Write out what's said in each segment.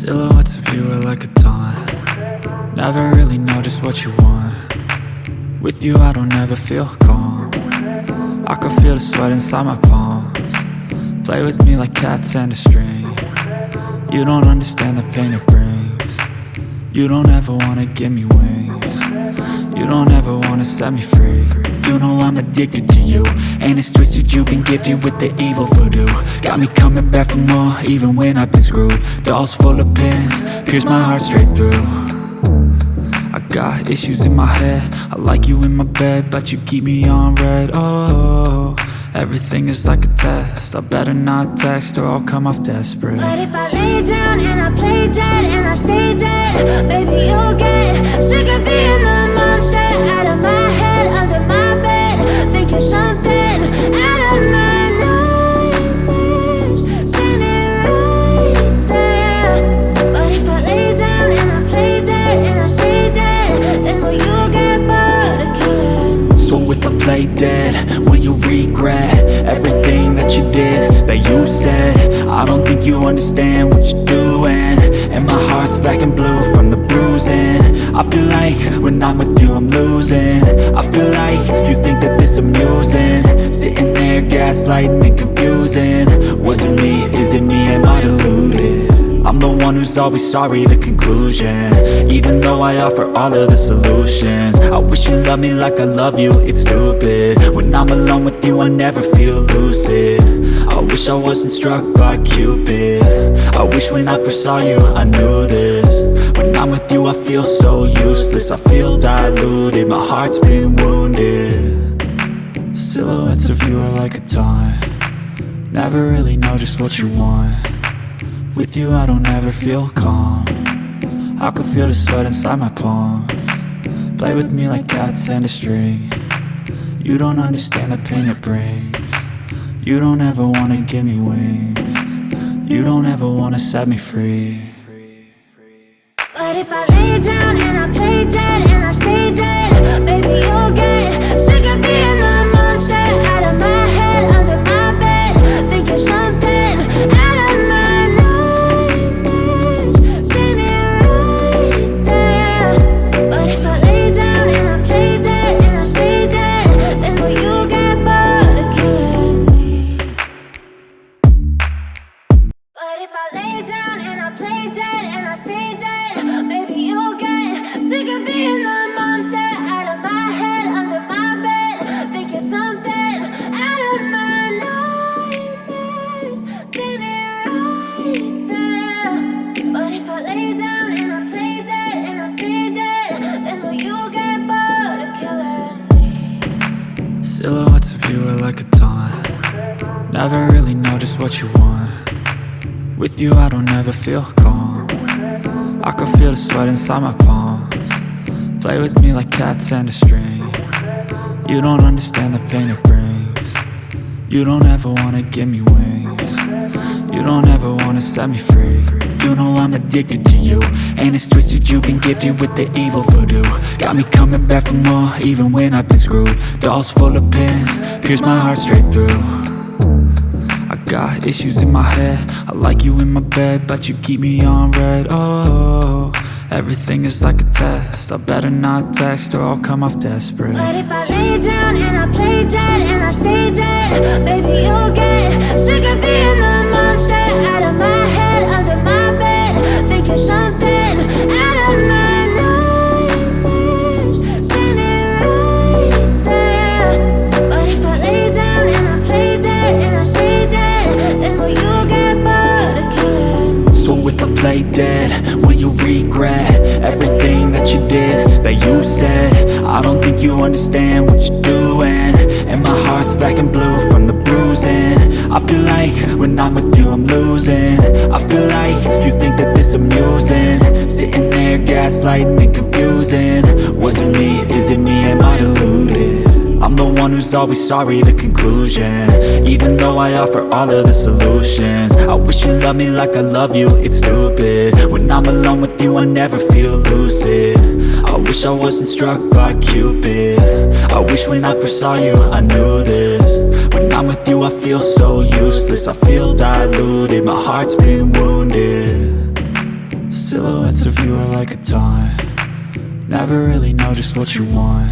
Silhouettes of you are like a taunt. Never really know just what you want. With you I don't ever feel calm. I can feel the sweat inside my palms. Play with me like cats and a string. You don't understand the pain it brings. You don't ever wanna give me wings. You don't ever wanna set me free. You know I'm addicted to you, and it's twisted, you've been gifted with the evil voodoo. Got me coming back for more, even when I've been screwed. Dolls full of pins, pierce my heart straight through. I got issues in my head, I like you in my bed, but you keep me on red. Oh, everything is like a test, I better not text or I'll come off desperate. But if I lay down and I play dead and I stay dead, baby you'll get sick of being the monster out of my head, under my bed, thinking something out of my nightmares, standing right there. But if I lay down and I play dead and I stay dead, then will you get bored of killing me? So if I play dead, will you regret everything that you did, that you said? I don't think you understand what you're doing, and my heart's black and blue from the bruising. I feel like when I'm with you I'm losing. I feel like you think that this amusing, sitting there gaslighting and confusing. Was it me? Is it me? Am I deluded? I'm the one who's always sorry, the conclusion. Even though I offer all of the solutions, I wish you loved me like I love you, it's stupid. When I'm alone with you I never feel lucid. I wish I wasn't struck by Cupid. I wish when I first saw you I knew this. When I'm with you I feel so useless, I feel diluted, my heart's been wounded. Silhouettes of you are like a taunt. Never really know just what you want. With you I don't ever feel calm. I can feel the sweat inside my palms. Play with me like cats and a string. You don't understand the pain it brings. You don't ever wanna give me wings. You don't ever wanna set me free. But if I lay down and I play dead and I stay dead, baby you'll get sick of being the monster out of my head, under my bed, thinking something out of my nightmares, standing right there. But if I lay down and I play dead and I stay dead, then will you get bored of killing me? But if I lay down and I play dead and I stay dead, baby you'll get sick of being the monster out of my head, under my bed, thinking something out of my nightmares, standing right there. But if I lay down and I play dead and I stay dead, then will you get bored of killing me? Silhouettes of you are like a taunt. Never really know just what you want. With you I don't ever feel calm. I can feel the sweat inside my palms. Play with me like cats and a string. You don't understand the pain it brings. You don't ever wanna give me wings. You don't ever wanna set me free. You know I'm addicted to you, and it's twisted, you've been gifted with the evil voodoo. Got me coming back for more, even when I've been screwed. Dolls full of pins, pierce my heart straight through. I got issues in my head, I like you in my bed, but you keep me on red. Oh, everything is like a test, I better not text or I'll come off desperate. But if I lay down and I play dead and I stay dead, baby you'll get sick of being the monster out of my head, under my bed, thinking something out of my nightmares, standing right there. But if I lay down and I play dead and I stay dead, then will you get bored of killing me? So if I play dead, will you regret everything that you did, that you said? I don't think you understand what you're doing, and my heart's black and blue from the bruising. I feel like when I'm with you I'm losing. I feel like you think that this amusing, sitting there gaslighting and confusing. Was it me? Is it me? Am I deluded? I'm the one who's always sorry, the conclusion. Even though I offer all of the solutions, I wish you loved me like I love you, it's stupid. When I'm alone with you I never feel lucid. I wish I wasn't struck by Cupid. I wish when I first saw you I knew this. When I'm with you I feel so useless, I feel diluted, my heart's been wounded. Silhouettes of you are like a taunt. Never really know just what you want.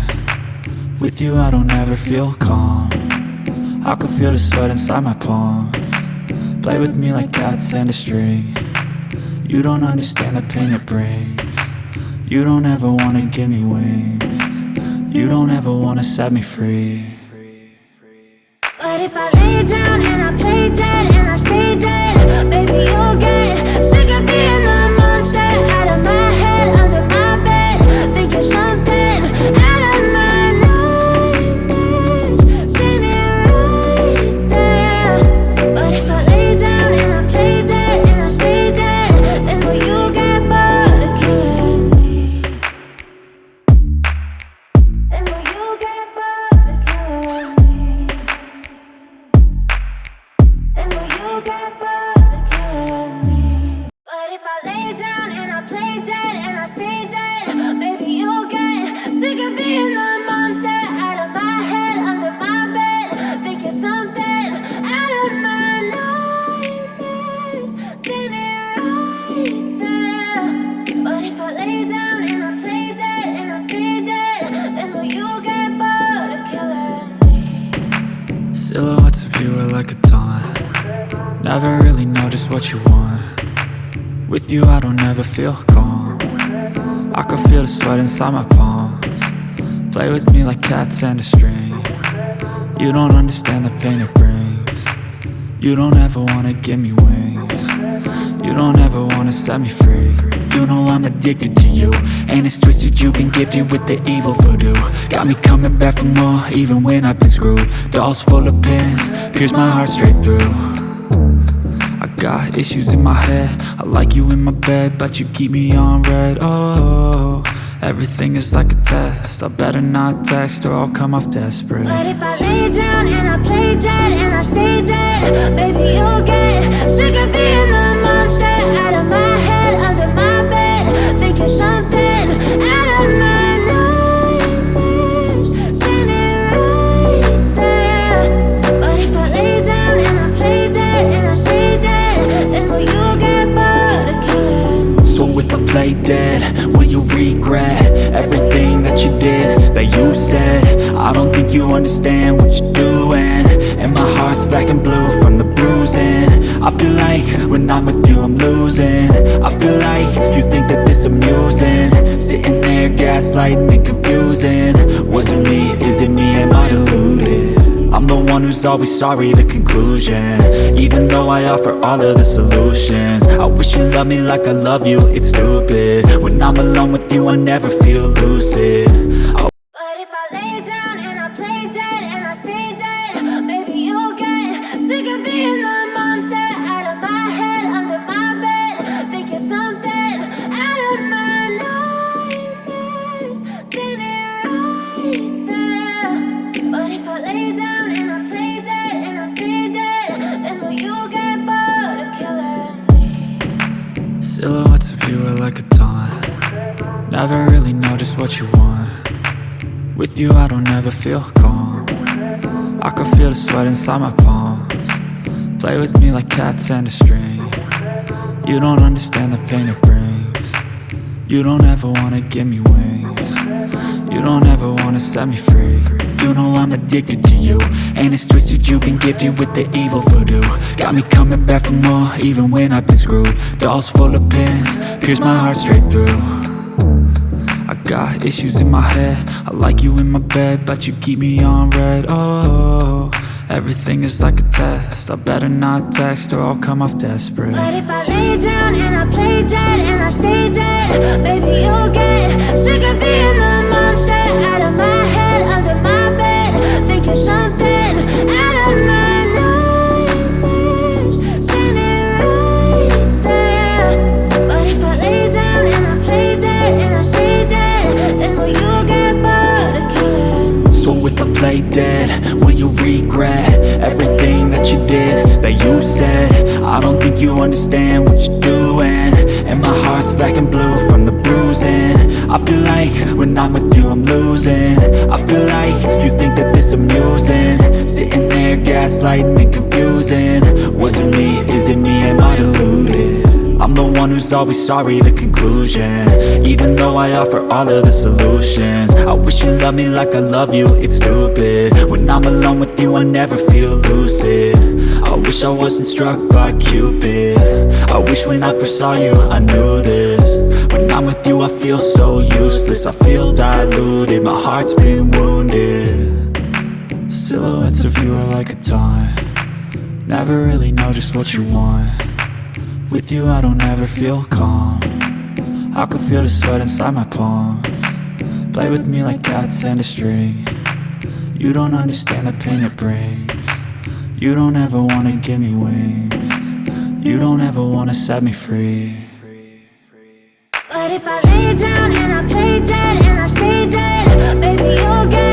With you I don't ever feel calm. I can feel the sweat inside my palm. Play with me like cats and a string. You don't understand the pain it brings. You don't ever wanna give me wings. You don't ever wanna set me free. But if I lay down and I play dead and I stay dead, baby you'll get sick of being the monster out of my head, under my bed, thinking something out of my nightmares. See me right there. But if I lay down and I play dead and I stay dead, then will you get bored of killing me? Then will you get bored of killing me? And will you get bored of killing me? But if I lay down and I play dead and I stay dead, baby you'll get sick of being the monster out of my head, under my bed, thinking something out of my nightmares. See me right there. But if I lay down and I play dead and I stay dead, then will you get bored of killing me? Silhouettes of you are like a taunt. Never really know just what you want. With you I don't ever feel calm. I can feel the sweat inside my palm. Play with me like cats and a string. You don't understand the pain it brings. You don't ever wanna give me wings. You don't ever wanna set me free. You know I'm addicted to you, and it's twisted, you've been gifted with the evil voodoo. Got me coming back for more, even when I've been screwed. Dolls full of pins, pierce my heart straight through. I got issues in my head, I like you in my bed, but you keep me on red. Oh, everything is like a test, I better not text or I'll come off desperate. But if I lay down and I play dead and I stay dead, baby you'll get sick of being the monster out of my head, under my bed, thinking something out of my nightmares. See me right there. But if I lay down and I play dead and I stay dead, then will you get bored of killing me? So if I play dead, will you regret everything that you did, that you said? I don't think you understand what you're doing, and my heart's black and blue from the bruising. I feel like when I'm with you I'm losing. I feel like you think that this amusing, sitting there gaslighting and confusing. Was it me? Is it me? Am I deluded? I'm the one who's always sorry, the conclusion. Even though I offer all of the solutions, I wish you loved me like I love you, it's stupid. When I'm alone with you I never feel lucid. But if I lay down and I play dead and I stay dead, baby you'll get sick of being the monster out of my head, under my bed, thinking something out of my nightmares. See me right there. But if I lay down and I play dead and I stay dead, then will you get bored of killing me? Silhouettes of you are like a taunt. Never really know just what you want. With you I don't ever feel calm. I can feel the sweat inside my palms. Play with me like cats and a string. You don't understand the pain it brings. You don't ever wanna give me wings. You don't ever wanna set me free. You know I'm addicted to you, and it's twisted, you've been gifted with the evil voodoo. Got me coming back for more, even when I've been screwed. Dolls full of pins, pierce my heart straight through. I got issues in my head, I like you in my bed, but you keep me on red. Oh, everything is like a test, I better not text or I'll come off desperate. But if I lay down and I play dead and I stay dead, baby you'll get sick of being the monster out of my head, under my bed, thinking something out of my nightmares. See me right there. But if I lay down and I play dead and I stay dead, then will you get bored of killing me? So if I play dead, will you regret everything that you did, that you said? I don't think you understand what you're doing, and my heart's black and blue from the bruising. I feel like when I'm with you I'm losing. I feel like you think that this amusing, sitting there gaslighting and confusing. Was it me? Is it me? Am I deluded? I'm the one who's always sorry, the conclusion. Even though I offer all of the solutions, I wish you loved me like I love you, it's stupid. When I'm alone with you, I never feel lucid. I wish I wasn't struck by Cupid. I wish when I first saw you, I knew this. When I'm with you, I feel so useless. I feel diluted, my heart's been wounded. Silhouettes of you are like a taunt. Never really know just what you want. With you I don't ever feel calm. I can feel the sweat inside my palm. Play with me like cats and a string. You don't understand the pain it brings. You don't ever wanna give me wings. You don't ever wanna set me free. But if I lay down and I play dead and I stay dead, baby you'll get